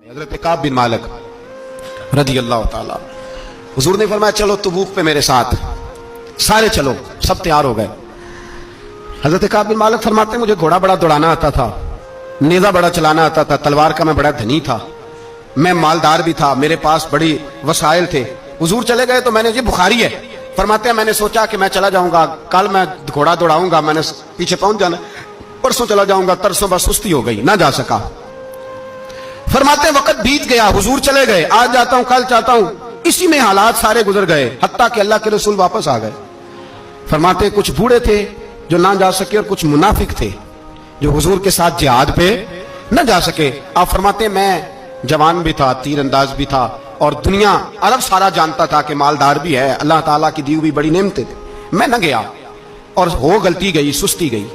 हजरत काब बिन मालिक रदी अल्लाह ताला, हुजूर ने फरमाया चलो तबूक पे मेरे साथ, सारे चलो, सब तैयार हो गए। हजरत काब बिन मालिक फरमाते मुझे घोड़ा बड़ा दौड़ाना आता था, नेजा बड़ा चलाना आता था, तलवार का मैं बड़ा धनी था, मैं मालदार भी था, मेरे पास बड़ी वसाइल थे। हुजूर चले गए तो मैंने, ये बुखारी है, फरमाते हैं मैंने सोचा कि मैं चला जाऊंगा, कल मैं घोड़ा दौड़ाऊंगा, मैंने पीछे पहुंच जाना, परसों चला जाऊंगा, तरसों बस सुस्ती हो गई, ना जा सका। फरमाते वक्त बीत गया, हुजूर चले गए, आज जाता हूं कल चाहता हूं, इसी में हालात सारे गुजर गए, हत्ता कि अल्लाह के रसूल वापस आ गए। फरमाते कुछ बूढ़े थे जो ना जा सके और कुछ मुनाफिक थे जो हुजूर के साथ जिहाद पे न जा सके। आप फरमाते मैं जवान भी था, तीर अंदाज भी था, और दुनिया अरब सारा जानता था कि मालदार भी है, अल्लाह ताला की दी हुई बड़ी नेमतें थी, मैं न गया और हो गलती गई, सुस्ती गई।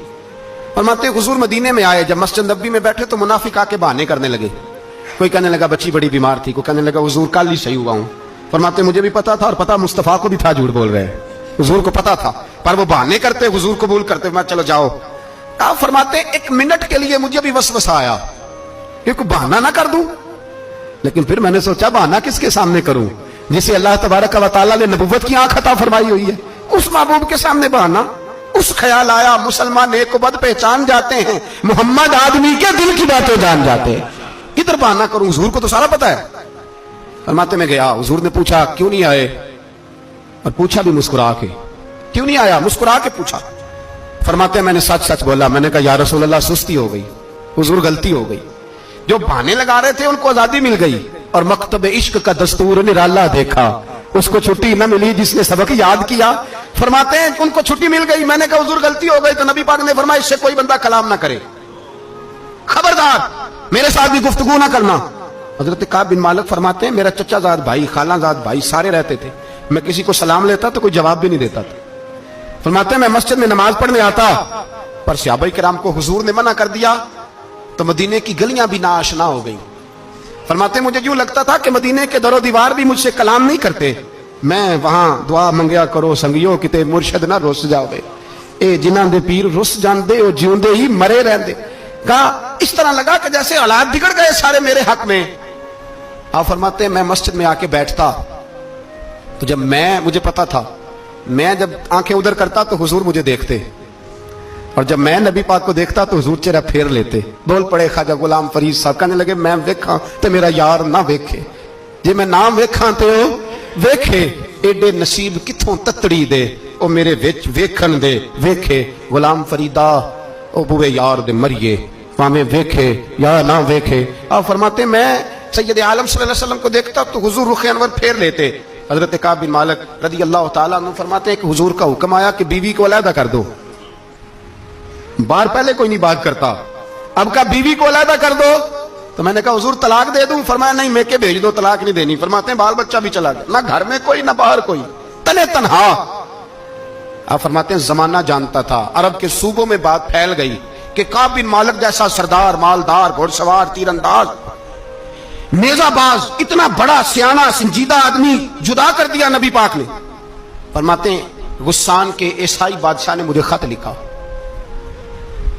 फरमाते हुजूर मदीने में आए, जब मस्जिद नबी में बैठे तो मुनाफिक आके बहाने करने लगे, कोई कहने लगा बच्ची बड़ी बीमार थी, कोई कहने लगा हुजूर कल ही सही हुआ हूं। फरमाते मुझे भी पता था और पता मुस्तफा को भी था झूठ बोल रहे, हुजूर को पता था, पर वो बहाने करते, हुजूर कबूल करते, मैं चलो जाओ। आप फरमाते एक मिनट के लिए मुझे भी वसवसा आया कि कोई बहाना ना कर दूं, लेकिन फिर मैंने सोचा बहाना किसके सामने करूं, जिसे अल्लाह तबारक व तआला ने नबुव्वत की आंख अता फरमाई हुई है, उस महबूब के सामने बहाना। उस ख्याल आया मुसलमान एक को बद पहचान जाते हैं, मोहम्मद आदमी के दिल की बातें जान जाते हैं, किधर बहाना करूं, हुजूर को तो सारा पता है। फरमाते में गया, हुजूर ने पूछा क्यों नहीं आए, और पूछा भी मुस्कुरा के, क्यों नहीं आया, मुस्कुरा के पूछा। फरमाते मैंने सच सच बोला, मैंने कहा या रसूल अल्लाह सुस्ती हो गई, हुजूर गलती हो गई। जो बहाने लगा रहे थे उनको आजादी मिल गई, और मकतब इश्क का दस्तूर निराला देखा, उसको छुट्टी न मिली जिसने सबक याद किया। फरमाते हैं उनको छुट्टी मिल गई, मैंने कहा हुजूर गलती हो गई, तो नबी पाक ने फरमाया इससे कोई बंदा कलाम ना करे, खबरदार मेरे साथ भी गुफ्तगू ना करना। हजरत काब बिन मालिक फरमाते हैं मेरा चचाजाद भाई, खालाजाद भाई सारे रहते थे, मैं किसी को सलाम लेता तो कोई जवाब भी नहीं देता था। फरमाते हैं मैं मस्जिद में नमाज पढ़ने आता, पर सहाबाए किराम को हुजूर ने मना कर दिया तो मदीने की गलियां भी नाआशना हो गई। फरमाते मुझे यूं लगता था कि मदीने के दरो दीवार भी मुझसे कलाम नहीं करते, मैं वहां दुआ मंगया करो संगियो किते मुर्शद ना रुस जावे, ए जिन्हां दे पीर रुस जांदे ओ जिउंदे ही मरे रहंदे। कहा इस तरह लगा कि जैसे हालात बिगड़ गए सारे मेरे हक में। आप फरमाते हैं मैं मस्जिद में आके बैठता तो जब मुझे पता था, मैं जब आंखें उधर करता तो हुजूर मुझे देखते, और जब मैं नबी पाक को देखता तो हुजूर चेहरा फेर लेते। बोल पड़े ख्वाजा गुलाम फरीद साहब, कहने लगे मैं वेखा तो मेरा यार ना वेखे, जे मैं ना वेखा तो वेखे, एडे नसीब किथों ततड़ी दे ओ मेरे विच वेखन दे, वेखे गुलाम फरीदा ओ बुए यार दे मरिए, भावें वेखे या ना वेखे। आप फरमाते मैं सैयद आलम सल्लल्लाहु अलैहि वसल्लम को देखता तो हुजूर रुख अनवर फेर लेते। हजरत काब बिन मालिक रदी अल्लाह ताला अन्हु फरमाते हैं कि हुजूर का हुक्म आया कि बीवी को अलहदा कर दो। बार पहले कोई नहीं बात करता, अब का बीवी को अलहदा कर दो, तो मैंने कहा हुजूर तलाक दे दूं, फरमाया नहीं मेके भेज दो, तलाक नहीं देनी। फरमाते हैं बाल बच्चा भी चला गया, ना घर में कोई ना बाहर कोई, तने तन्हा। आप फरमाते हैं जमाना जानता था, अरब के सूबों में बात फैल गई कि काब बिन मालिक जैसा सरदार, मालदार, घुड़सवार, तीरंदाज, नेजाबाज, इतना बड़ा सियाना संजीदा आदमी जुदा कर दिया नबी पाक ने। फरमाते हैं गुस्सान के ईसाई बादशाह ने मुझे खत लिखा।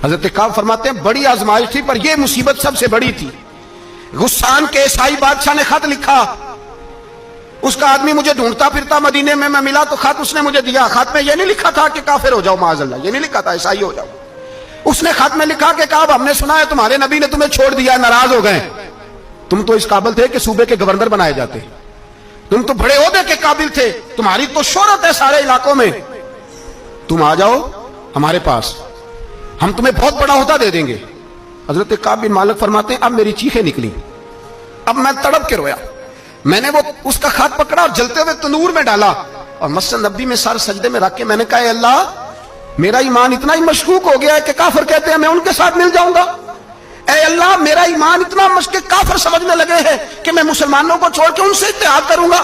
हजरत काब फरमाते हैं बड़ी आजमाइश थी, पर यह मुसीबत सबसे बड़ी थी। गुस्सान के ईसाई बादशाह ने खत लिखा, उसका आदमी मुझे ढूंढता फिरता मदीने में, मैं मिला तो खत उसने मुझे दिया। खत में यह नहीं लिखा था कि काफिर हो जाओ माज़अल्लाह, यह नहीं लिखा था ईसाई हो जाओ। उसने खत में लिखा कि काब हमने सुना है तुम्हारे नबी ने तुम्हें छोड़ दिया, नाराज हो गए, तुम तो इस काबिल थे कि सूबे के गवर्नर बनाए जाते, तुम तो बड़े ओहदे के काबिल थे, तुम्हारी तो शोहरत है सारे इलाकों में, तुम आ जाओ हमारे पास, हम तुम्हें बहुत बड़ा ओहदा दे देंगे। हजरत काब बिन मालिक फरमाते हैं अब मेरी चीखें निकली, अब मैं तड़प के रोया। मैंने वो उसका खत पकड़ा और जलते हुए तंदूर में डाला और मस्जिद नबी में सर सजदे में रख के मैंने कहा अल्लाह मेरा ईमान इतना ही मशकूक हो गया है कि काफिर कहते हैं मैं उनके साथ मिल जाऊंगा। ऐ अल्लाह मेरा ईमान इतना मशकूक, काफिर समझने लगे हैं कि मैं मुसलमानों को छोड़ के उनसे इत्तेहाद करूंगा।